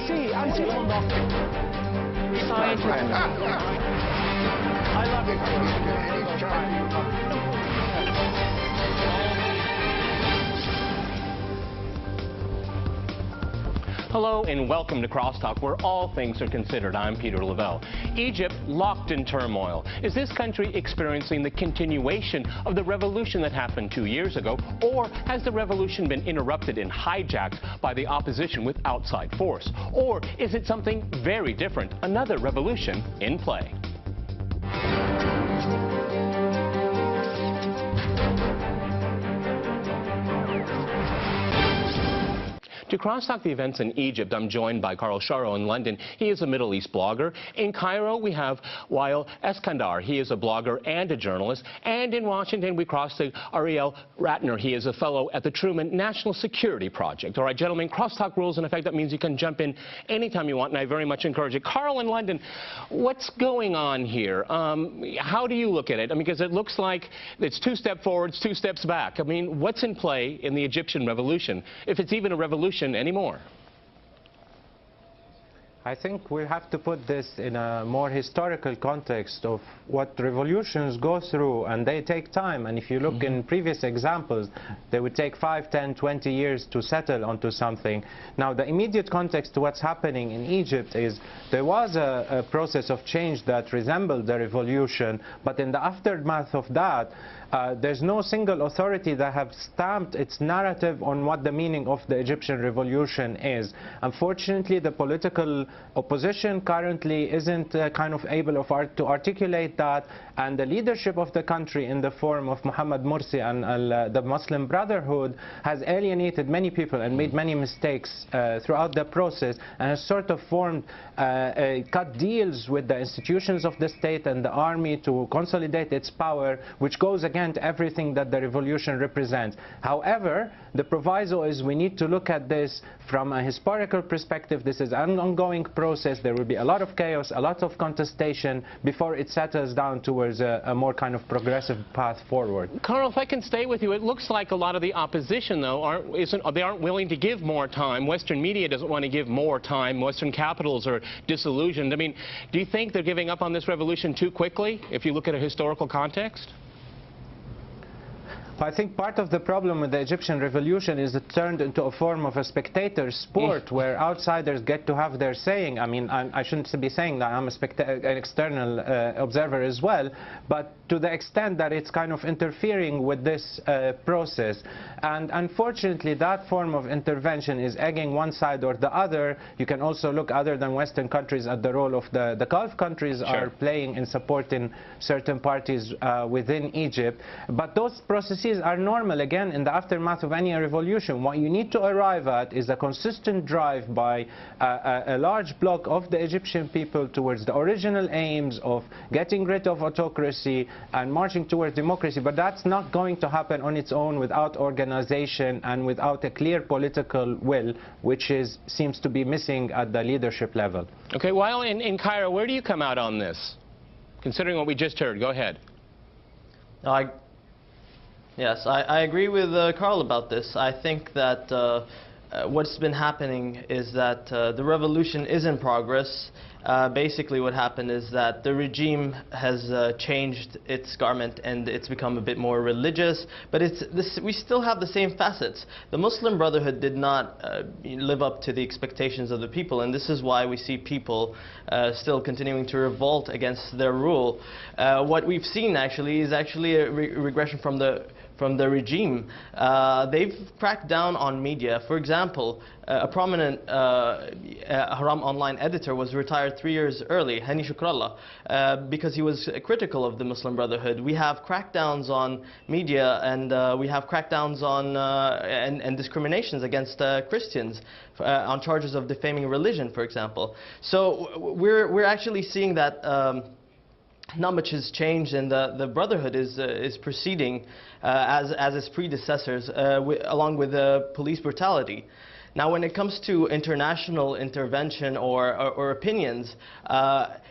Sì, anzi in fondo I love it. Hello and welcome to CrossTalk, where all things are considered. I'm Peter Lavelle. Egypt locked in turmoil. Is this country experiencing the continuation of the revolution that happened 2 years ago, or has the revolution been interrupted and hijacked by the opposition with outside force? Or is it something very different, another revolution in play? To crosstalk the events in Egypt, I'm joined by Karl Sharro in London. He is a Middle East blogger. In Cairo, we have Weil Eskandar. He is a blogger and a journalist. And in Washington, we cross to Ariel Ratner. He is a fellow at the Truman National Security Project. All right, gentlemen, crosstalk rules in effect. That means you can jump in anytime you want, and I very much encourage it. Karl in London, what's going on here? How do you look at it? I mean, because it looks like it's 2 steps forwards, 2 steps back. I mean, what's in play in the Egyptian revolution, if it's even a revolution anymore? I think we have to put this in a more historical context of what revolutions go through, and they take time. And if you look in previous examples, they would take 5, 10, 20 years to settle onto something. Now, the immediate context to what's happening in Egypt is there was a process of change that resembled the revolution, but in the aftermath of that, there's no single authority that have stamped its narrative on what the meaning of the Egyptian revolution is. Unfortunately, the political opposition currently isn't kind of able to articulate that, and the leadership of the country in the form of Mohammed Morsi and the Muslim Brotherhood has alienated many people and made many mistakes throughout the process, and has sort of formed cut deals with the institutions of the state and the army to consolidate its power, which goes against everything that the revolution represents. However, the proviso is we need to look at this from a historical perspective. This is an ongoing process. There will be a lot of chaos, a lot of contestation before it settles down towards a more kind of progressive path forward. Karl, if I can stay with you, it looks like a lot of the opposition, though, aren't willing to give more time. Western media doesn't want to give more time. Western capitals are disillusioned. I mean, do you think they're giving up on this revolution too quickly, if you look at a historical context? I think part of the problem with the Egyptian revolution is it turned into a form of a spectator sport where outsiders get to have their saying. I mean, I shouldn't be saying that. I'm an external observer as well, but to the extent that it's kind of interfering with this process. And unfortunately, that form of intervention is egging one side or the other. You can also look, other than Western countries, at the role of the Gulf countries are playing in supporting certain parties within Egypt. But those processes are normal, again, in the aftermath of any revolution. What you need to arrive at is a consistent drive by a large block of the Egyptian people towards the original aims of getting rid of autocracy and marching towards democracy. But that's not going to happen on its own without organization and without a clear political will, which seems to be missing at the leadership level. Okay, Weil, in Cairo, where do you come out on this, considering what we just heard? Go ahead. Yes, I agree with Karl about this. I think that what's been happening is that the revolution is in progress. Basically what happened is that the regime has changed its garment and it's become a bit more religious, but we still have the same facets. The Muslim Brotherhood did not live up to the expectations of the people, and this is why we see people still continuing to revolt against their rule. What we've seen actually is a regression from the regime. They've cracked down on media. For example, a prominent Haram online editor was retired 3 years early, Hani Shukrallah, because he was critical of the Muslim Brotherhood. We have crackdowns on media, and we have crackdowns on and discriminations against Christians on charges of defaming religion, for example. So we're actually seeing that not much has changed, and the Brotherhood is proceeding as its predecessors, along with police brutality. Now, when it comes to international intervention or opinions,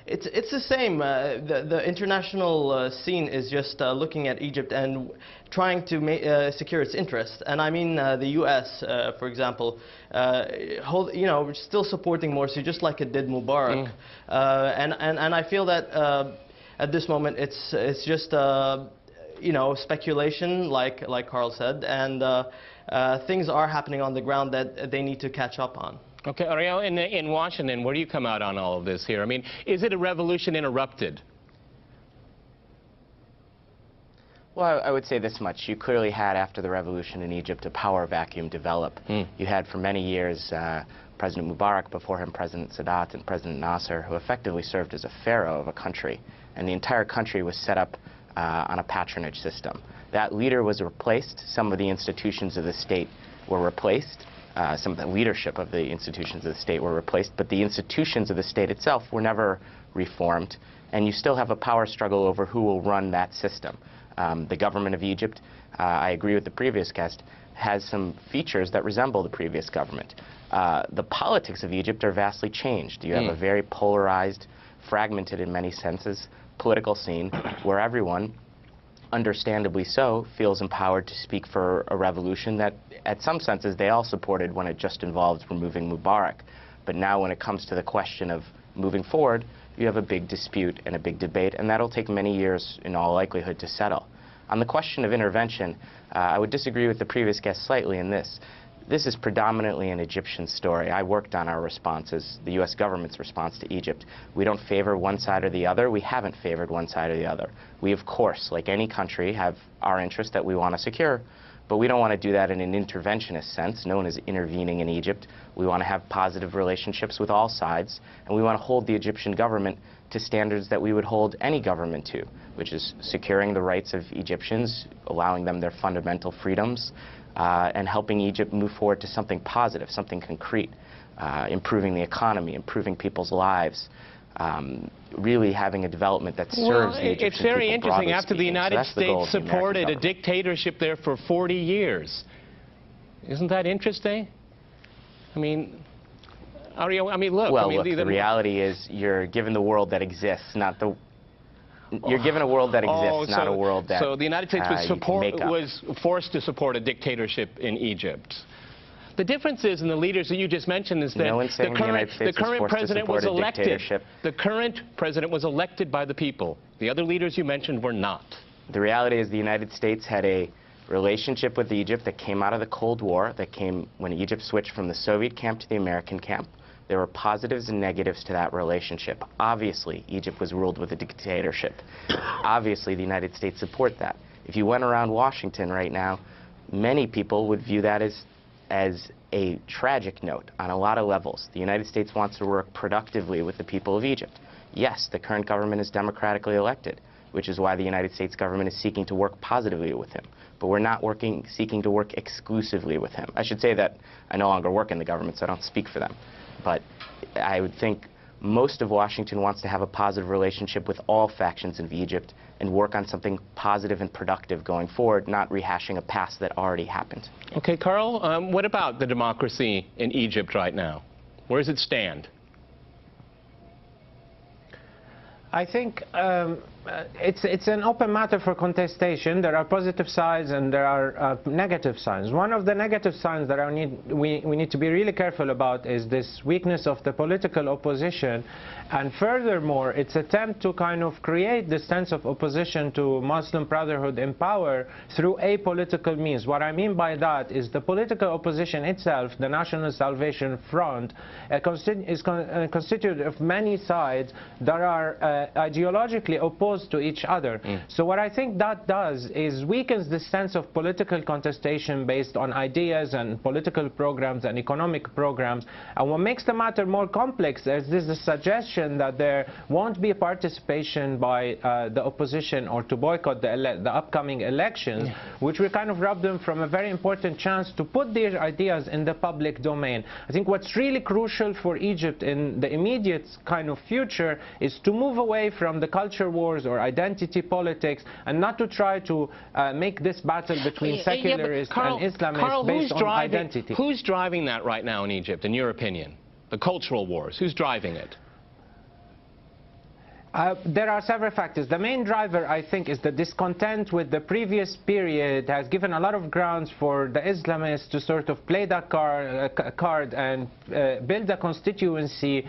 it's the same. The international scene is just looking at Egypt and trying to secure its interests. And I mean the U.S., for example, still supporting Morsi just like it did Mubarak. And I feel that at this moment it's just speculation, like Karl said, and things are happening on the ground that they need to catch up on. Okay, Ariel, in Washington, where do you come out on all of this here? I mean, is it a revolution interrupted? Well, I would say this much. You clearly had, after the revolution in Egypt, a power vacuum develop. You had for many years President Mubarak, before him President Sadat and President Nasser, who effectively served as a pharaoh of a country. And the entire country was set up on a patronage system. That leader was replaced. Some of the institutions of the state were replaced. Some of the leadership of the institutions of the state were replaced. But the institutions of the state itself were never reformed. And you still have a power struggle over who will run that system. The government of Egypt, I agree with the previous guest, has some features that resemble the previous government. The politics of Egypt are vastly changed. You have a very polarized, fragmented in many senses, political scene where everyone, understandably so, feels empowered to speak for a revolution that, at some senses, they all supported when it just involved removing Mubarak. But now when it comes to the question of moving forward, you have a big dispute and a big debate, and that'll take many years, in all likelihood, to settle. On the question of intervention, I would disagree with the previous guest slightly in this. This is predominantly an Egyptian story. I worked on our responses, the U.S. government's response to Egypt. We don't favor one side or the other. We haven't favored one side or the other. We, of course, like any country, have our interest that we want to secure, but we don't want to do that in an interventionist sense. No one is intervening in Egypt. We want to have positive relationships with all sides, and we want to hold the Egyptian government to standards that we would hold any government to, which is securing the rights of Egyptians, allowing them their fundamental freedoms, and helping Egypt move forward to something positive, something concrete, improving the economy, improving people's lives, really having a development that serves the Egyptian people. It's very interesting. After the United States supported a dictatorship dictatorship there for 40 years. Isn't that interesting? I mean, Ariel, I mean, look. Well, I mean, look, the reality is you're given the world that exists, not the... You're given a world that exists, not a world that So the United States was forced to support a dictatorship in Egypt. The difference is, in the leaders that you just mentioned, is that the current president was elected. The current president was elected by the people. The other leaders you mentioned were not. The reality is the United States had a relationship with Egypt that came out of the Cold War, that came when Egypt switched from the Soviet camp to the American camp. There were positives and negatives to that relationship. Obviously, Egypt was ruled with a dictatorship. Obviously, the United States support that. If you went around Washington right now, many people would view that as a tragic note on a lot of levels. The United States wants to work productively with the people of Egypt. Yes, the current government is democratically elected, which is why the United States government is seeking to work positively with him. But we're not seeking to work exclusively with him. I should say that I no longer work in the government, so I don't speak for them. But I would think most of Washington wants to have a positive relationship with all factions of Egypt and work on something positive and productive going forward, not rehashing a past that already happened. Okay, Karl, what about the democracy in Egypt right now? Where does it stand? I think it's an open matter for contestation. There are positive sides and there are negative signs. One of the negative signs that we need to be really careful about is this weakness of the political opposition, and furthermore its attempt to kind of create this sense of opposition to Muslim Brotherhood in power through apolitical means. What I mean by that is the political opposition itself, the National Salvation Front, is constituted of many sides that are ideologically opposed to each other. So what I think that does is weakens the sense of political contestation based on ideas and political programs and economic programs. And what makes the matter more complex is this the suggestion that there won't be participation by the opposition or to boycott the upcoming elections, which will kind of rob them from a very important chance to put their ideas in the public domain. I think what's really crucial for Egypt in the immediate kind of future is to move away from the culture wars wars or identity politics, and not to try to make this battle between secularists and Islamists based on identity. Who's driving that right now in Egypt, in your opinion? The cultural wars, who's driving it? There are several factors. The main driver, I think, is the discontent with the previous period has given a lot of grounds for the Islamists to sort of play that card and build a constituency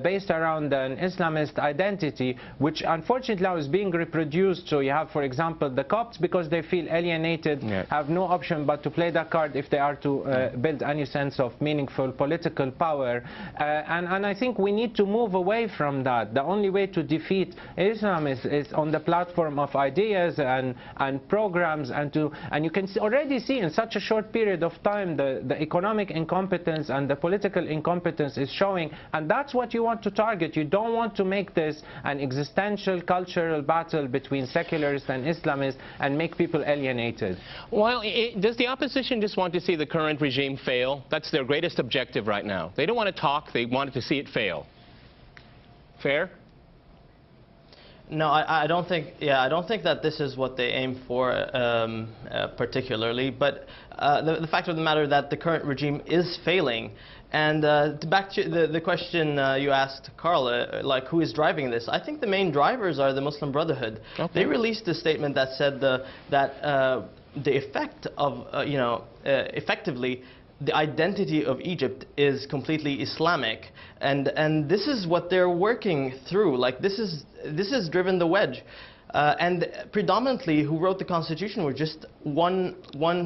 based around an Islamist identity, which unfortunately now is being reproduced. So you have, for example, the Copts, because they feel alienated, have no option but to play that card if they are to build any sense of meaningful political power. And I think we need to move away from that. The only way to defeat Islam is on the platform of ideas and programs, and you can already see in such a short period of time the economic incompetence and the political incompetence is showing, and that's what you want to target. You don't want to make this an existential cultural battle between secularists and Islamists and make people alienated. Well, does the opposition just want to see the current regime fail? That's their greatest objective right now. They don't want to talk, they want to see it fail. Fair? No, I don't think. Yeah, I don't think that this is what they aim for particularly. But the fact of the matter that the current regime is failing. And back to the question you asked, Karl, like who is driving this? I think the main drivers are the Muslim Brotherhood. Okay. They released a statement that said that the effect of effectively, the identity of Egypt is completely Islamic, and this is what they're working through. Like this has driven the wedge, and predominantly who wrote the constitution were just one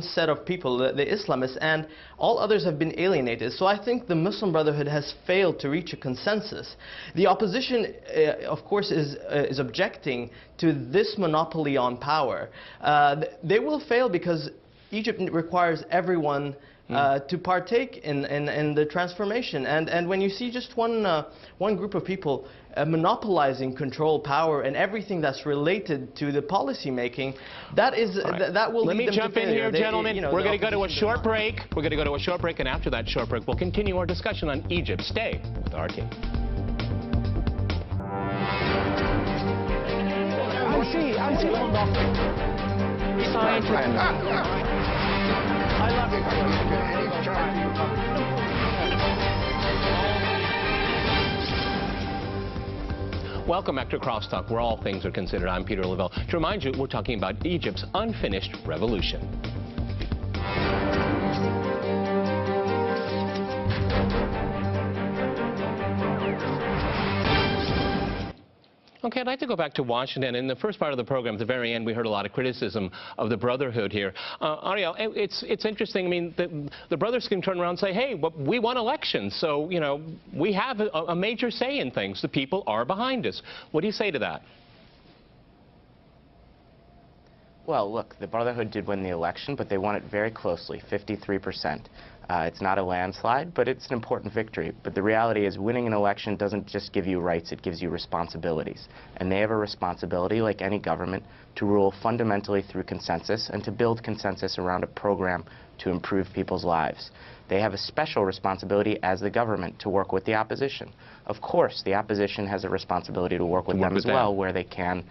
set of people, the Islamists, and all others have been alienated. So I think the Muslim Brotherhood has failed to reach a consensus. The opposition, of course, is objecting to this monopoly on power. They will fail because Egypt requires everyone to partake in the transformation, and when you see just one group of people monopolizing control, power, and everything that's related to the policy making, that is that will Let lead me them jump to in failure. here, gentlemen. We're going to go to a short break. We're going to go to a short break, and after that short break, we'll continue our discussion on Egypt. Stay with RT. I love it. Welcome back to Crosstalk, where all things are considered. I'm Peter Lavelle. To remind you, we're talking about Egypt's unfinished revolution. Okay, I'd like to go back to Washington. In the first part of the program, at the very end, we heard a lot of criticism of the Brotherhood here. Ariel, it's interesting. I mean, the brothers can turn around and say, hey, well, we won elections, so, you know, we have a major say in things. The people are behind us. What do you say to that? Well, look, the Brotherhood did win the election, but they won it very closely, 53%. It's not a landslide, but it's an important victory. But the reality is winning an election doesn't just give you rights, it gives you responsibilities. And they have a responsibility, like any government, to rule fundamentally through consensus and to build consensus around a program to improve people's lives. They have a special responsibility as the government to work with the opposition. Of course, the opposition has a responsibility to work with them as well, where they can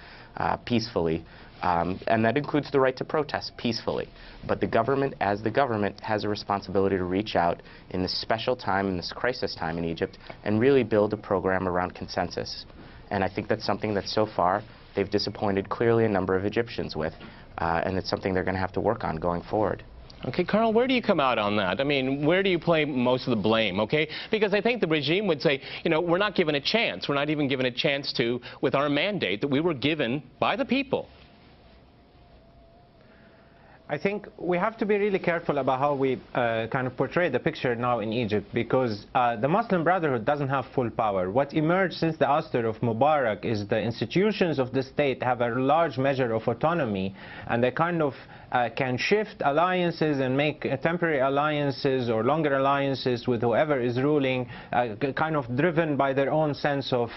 peacefully. And that includes the right to protest peacefully. But the government, as the government, has a responsibility to reach out in this special time, in this crisis time in Egypt, and really build a program around consensus. And I think that's something that so far they've disappointed clearly a number of Egyptians with, and it's something they're going to have to work on going forward. Okay, Karl, where do you come out on that? I mean, where do you play most of the blame, okay? Because I think the regime would say, you know, we're not given a chance. We're not even given a chance to, with our mandate that we were given by the people. I think we have to be really careful about how we kind of portray the picture now in Egypt, because the Muslim Brotherhood doesn't have full power. What emerged since the ouster of Mubarak is the institutions of the state have a large measure of autonomy, and they kind of can shift alliances and make temporary alliances or longer alliances with whoever is ruling, kind of driven by their own sense of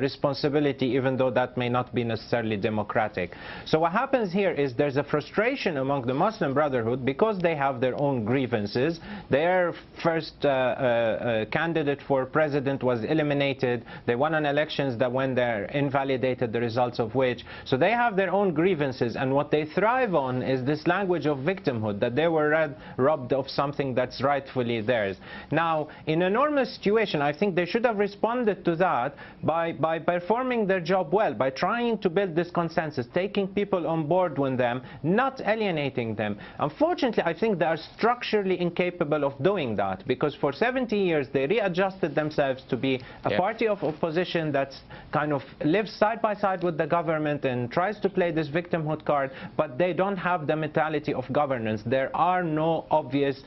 responsibility, even though that may not be necessarily democratic. So what happens here is there's a frustration among the Muslim Brotherhood, because they have their own grievances. Their first candidate for president was eliminated. They won on elections that when they're invalidated, the results of which. So they have their own grievances, and what they thrive on is this language of victimhood, that they were robbed of something that's rightfully theirs. Now, in a normal situation, I think they should have responded to that by performing their job well, by trying to build this consensus, taking people on board with them, not alienating them. Unfortunately, I think they are structurally incapable of doing that, because for 70 years they readjusted themselves to be a party of opposition that kind of lives side by side with the government and tries to play this victimhood card, but they don't have the mentality of governance. There are no obvious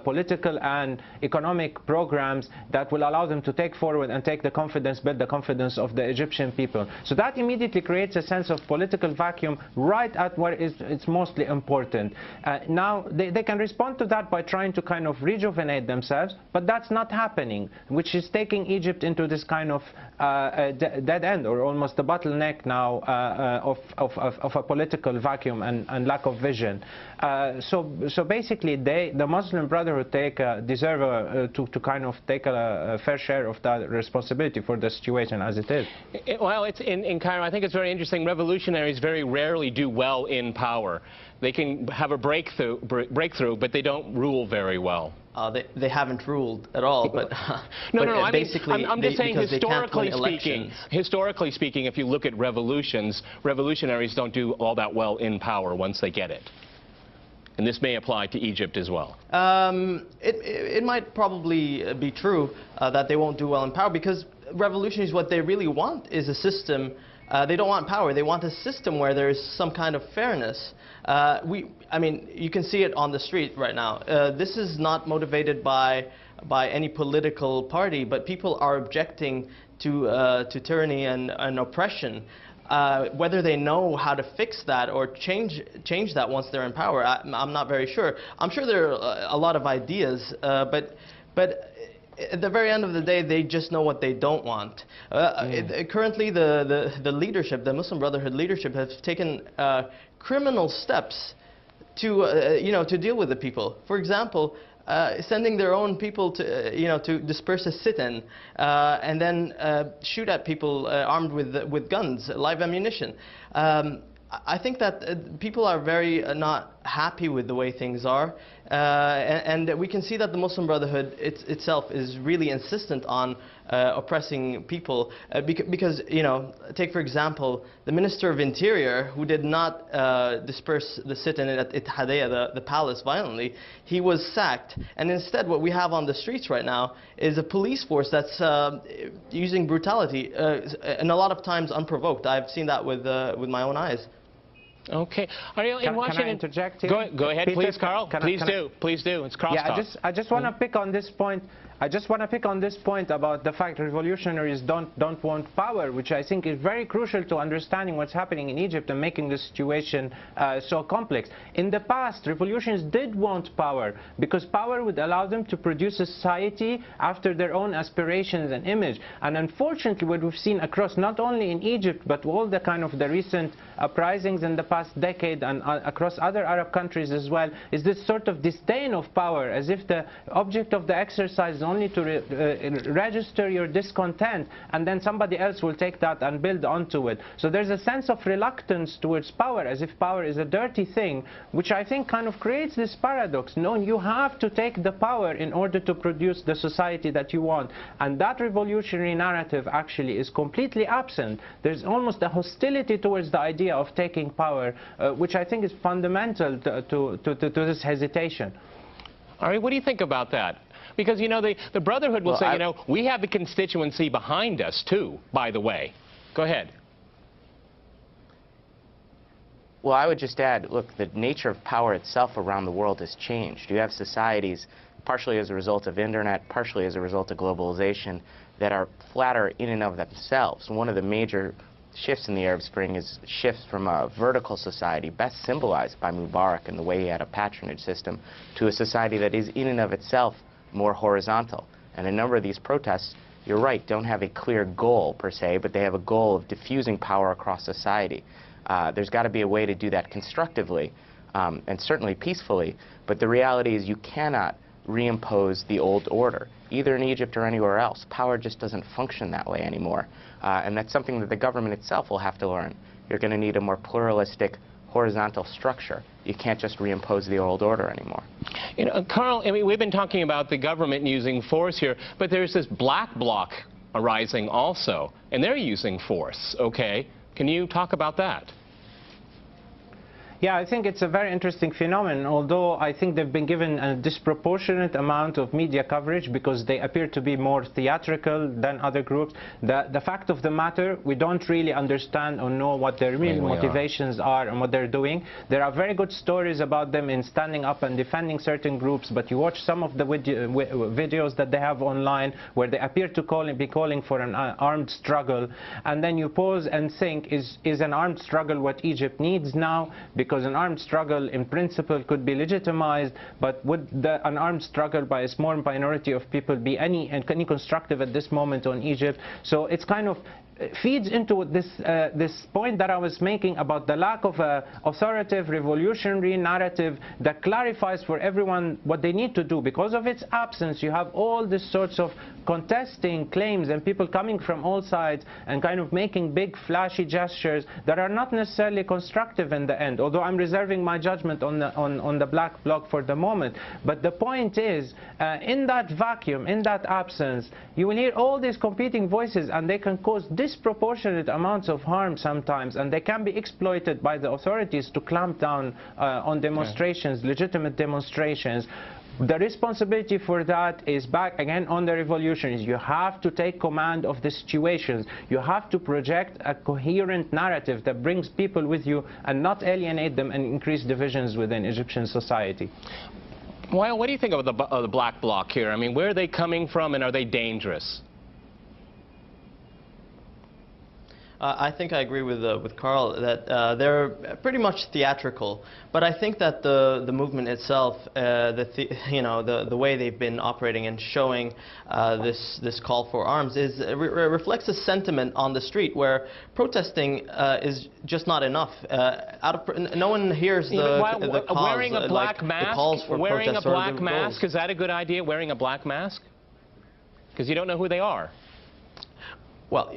political and economic programs that will allow them to take forward and take the confidence, build the confidence of the Egyptian people. So that immediately creates a sense of political vacuum right at where it's mostly important. Now, they can respond to that by trying to kind of rejuvenate themselves, but that's not happening, which is taking Egypt into this kind of dead end, or almost a bottleneck now of a political vacuum and lack of vision. So basically, the Muslim Brotherhood deserve to kind of take a fair share of that responsibility for the situation as it is. Well, it's in Cairo, I think it's very interesting. Revolutionaries very rarely do well in power. They can have a breakthrough, but they don't rule very well. They haven't ruled at all, but no, I mean, basically, I'm just saying historically speaking, if you look at revolutions, revolutionaries don't do all that well in power once they get it. And this may apply to Egypt as well. It might probably be true that they won't do well in power, because revolutionaries, what they really want is a system. They don't want power. They want a system where there is some kind of fairness. I mean, you can see it on the street right now. This is not motivated by any political party, but people are objecting to tyranny and oppression. Whether they know how to fix that or change that once they're in power, I'm not very sure. I'm sure there are a lot of ideas, but at the very end of the day, they just know what they don't want. Currently, the leadership, the Muslim Brotherhood leadership, has taken criminal steps to deal with the people. For example, sending their own people to disperse a sit-in and then shoot at people armed with guns, live ammunition. I think that people are very not happy with the way things are, and we can see that the Muslim Brotherhood itself is really insistent on oppressing people, because, take for example the Minister of Interior, who did not disperse the sit-in at Ittihadiyya, the palace, violently. He was sacked, and instead what we have on the streets right now is a police force that's using brutality, and a lot of times unprovoked. I've seen that with my own eyes. Okay. Ariel, in Washington... Can I interject here? Go ahead, Peter, please, Carl. Please do. It's CrossTalk. Yeah, I just want to pick on this point. I just want to pick on this point about the fact revolutionaries don't want power, which I think is very crucial to understanding what's happening in Egypt and making the situation so complex. In the past, revolutions did want power, because power would allow them to produce a society after their own aspirations and image. And unfortunately, what we've seen across not only in Egypt, but all the kind of the recent uprisings in the past decade and across other Arab countries as well, is this sort of disdain of power, as if the object of the exercise is only to register your discontent, and then somebody else will take that and build onto it. So there's a sense of reluctance towards power, as if power is a dirty thing, which I think kind of creates this paradox. No, you have to take the power in order to produce the society that you want. And that revolutionary narrative actually is completely absent. There's almost a hostility towards the idea of taking power, which I think is fundamental to this hesitation. Ari, what do you think about that? Because, the Brotherhood will say, we have the constituency behind us, too, by the way. Go ahead. Well, I would just add, look, the nature of power itself around the world has changed. You have societies, partially as a result of internet, partially as a result of globalization, that are flatter in and of themselves. One of the major shifts in the Arab Spring is shifts from a vertical society, best symbolized by Mubarak and the way he had a patronage system, to a society that is in and of itself more horizontal. And a number of these protests, you're right, don't have a clear goal per se, but they have a goal of diffusing power across society. There's got to be a way to do that constructively. and certainly peacefully. But the reality is you cannot reimpose the old order, either in Egypt or anywhere else. Power just doesn't function that way anymore. And that's something that the government itself will have to learn. You're going to need a more pluralistic, horizontal structure. You can't just reimpose the old order anymore. You know, Karl, I mean, we've been talking about the government using force here, but there's this black bloc arising also, and they're using force, okay? Can you talk about that? Yeah, I think it's a very interesting phenomenon, although I think they've been given a disproportionate amount of media coverage because they appear to be more theatrical than other groups. The fact of the matter, we don't really understand or know what their real motivations are and what they're doing. There are very good stories about them in standing up and defending certain groups, but you watch some of the videos that they have online where they appear to be calling for an armed struggle, and then you pause and think, is an armed struggle what Egypt needs now? Because an armed struggle in principle could be legitimized, but would an armed struggle by a small minority of people be any constructive at this moment on Egypt? So it's kind of feeds into this point that I was making about the lack of a authoritative revolutionary narrative that clarifies for everyone what they need to do. Because of its absence, you have all these sorts of contesting claims and people coming from all sides and kind of making big flashy gestures that are not necessarily constructive in the end, although I'm reserving my judgment on the black bloc for the moment. But the point is, in that vacuum, in that absence, you will hear all these competing voices, and they can cause disproportionate amounts of harm sometimes, and they can be exploited by the authorities to clamp down on demonstrations, legitimate demonstrations. The responsibility for that is back again on the revolutionaries. You have to take command of the situations. You have to project a coherent narrative that brings people with you and not alienate them and increase divisions within Egyptian society. Weil, what do you think of the black bloc here? I mean, where are they coming from, and are they dangerous? I think I agree with Karl that they're pretty much theatrical, but I think that the movement itself, the way they've been operating and showing this call for arms reflects a sentiment on the street where protesting is just not enough. No one hears the cause, wearing a black mask. The calls for wearing a black mask, goals. is that a good idea? Wearing a black mask, because you don't know who they are. Well.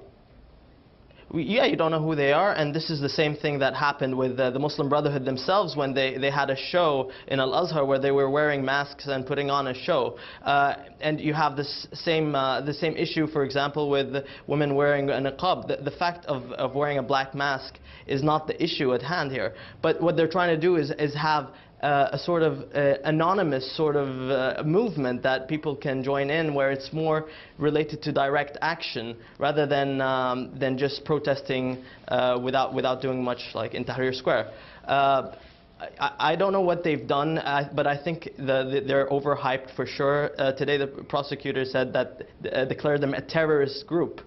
Yeah, you don't know who they are, and this is the same thing that happened with the Muslim Brotherhood themselves when they had a show in Al-Azhar where they were wearing masks and putting on a show. And you have the same issue, for example, with women wearing a niqab. The fact of wearing a black mask is not the issue at hand here. But what they're trying to do is have a sort of anonymous sort of movement that people can join in, where it's more related to direct action rather than just protesting without doing much, like in Tahrir Square. I don't know what they've done, but I think they're overhyped for sure. Today the prosecutor said that declared them a terrorist group.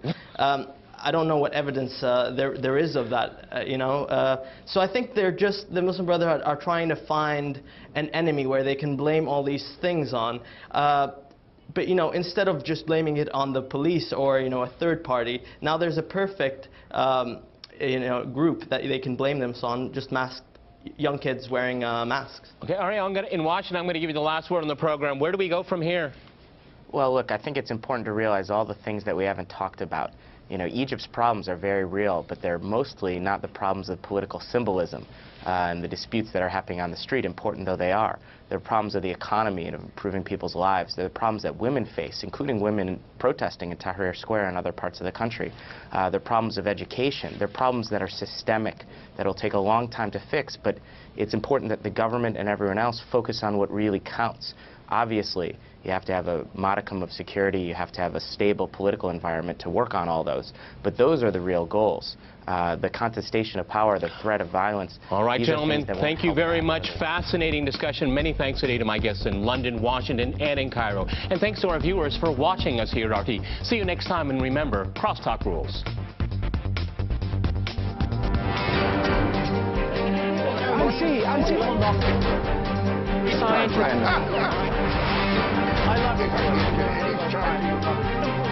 I don't know what evidence there is of that, So I think the Muslim Brotherhood are trying to find an enemy where they can blame all these things on. But, instead of just blaming it on the police or, a third party, now there's a perfect, group that they can blame them on, just masked young kids wearing masks. Okay, Ariel, in Washington, I'm going to give you the last word on the program. Where do we go from here? Well, look, I think it's important to realize all the things that we haven't talked about. Egypt's problems are very real, but they're mostly not the problems of political symbolism and the disputes that are happening on the street, important though they are. They're problems of the economy and of improving people's lives. They're the problems that women face, including women protesting in Tahrir Square and other parts of the country. They're problems of education. They're problems that are systemic, that will take a long time to fix, but it's important that the government and everyone else focus on what really counts. Obviously, you have to have a modicum of security, you have to have a stable political environment to work on all those. But those are the real goals. The contestation of power, the threat of violence. All right, gentlemen, thank you very much. Fascinating discussion. Many thanks today to my guests in London, Washington, and in Cairo. And thanks to our viewers for watching us here at RT. See you next time, and remember, crosstalk rules. I love you. Anytime.